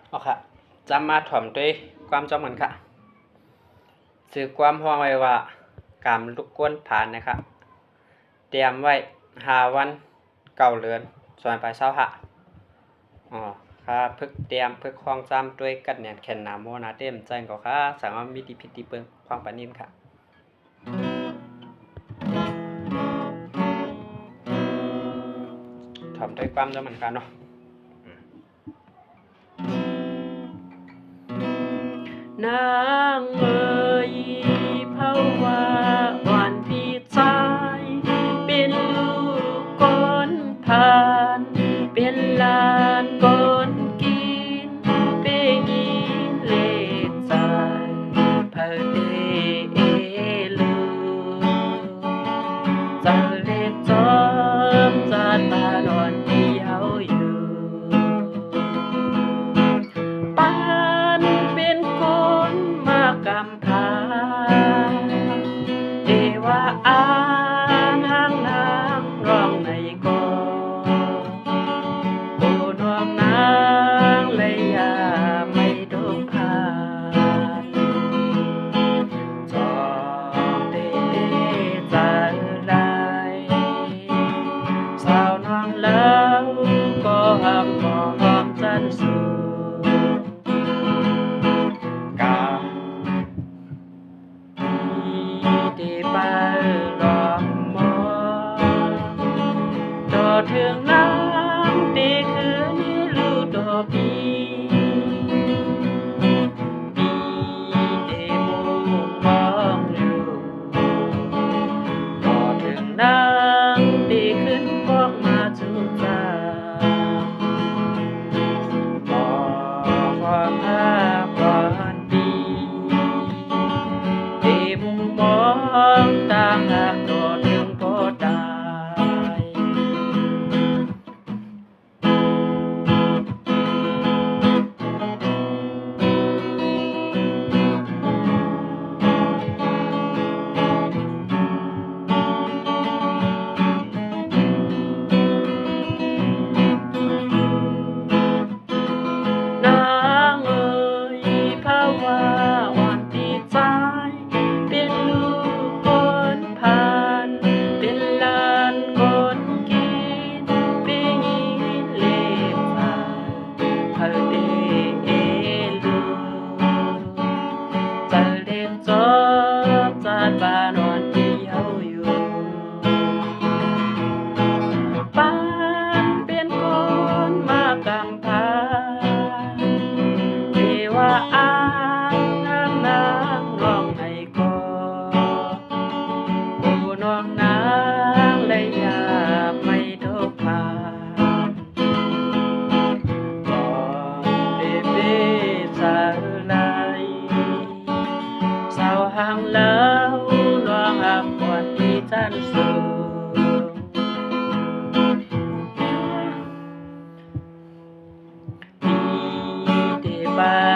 เอาค่ะจำมาถ่อมด้วยความจำเหมือนค่ะสื่อความห่วงไว้ว่าการลุกก้นผ่านนะคะเตรียมไว้5 วัน9 เดือนส่วนไปเศร้าค่ะอ๋อค่ะพึกเตรียมพึกความจำด้วยกันแหนนแขนหนาโมนาเต็มใจก็ค่ะสังว่ามีดีพิธีเปิงความปานินค่ะถ่อมด้วยความจำเหมือนกันเนาะนางเอ๋ยภาวะวันพี่ชายเป็นลูกคนผ่านเป็นหลานคนกินเป็นยินเล็กใจเผอเดลูจะเล็กจอมจะตาลอนที่เฮาอยู่ปานเป็นคนมากำพร้าเอว่าอาทางนางร้องในกอโอ้น้องนางเลยอย่าไม่ดูผ่านจอมเตจะไรสาวน้องแล้วก็หักมองจันสูกาดีไปลองมองดอถึงน้ำตีคืนนี้ลูกดอปีปีเดมูมองอยู่ดอถึงน้ำตีคืนพวกมาจุจาบอกความรักก่อนปีมุมมองต่างหากโดดถึงพอได้นางเอ๋ยภาวะวันที่ใจเป็นลูกคนผ่านเป็นหลานคนกินเป็นหญิงเล็กชายเผอเดลูจะเล็กจอมจัดบ้านวันที่เฮาอยู่ปานเป็นคนมากำพร้าเทว่าอาทางนางร้องให้กอโอ้น้องนางเลยอย่าไม่ดูผ่านก็เบสาวไหลสาวห่างแล้วลวงหักกว่าที่จันสูงปีเดบา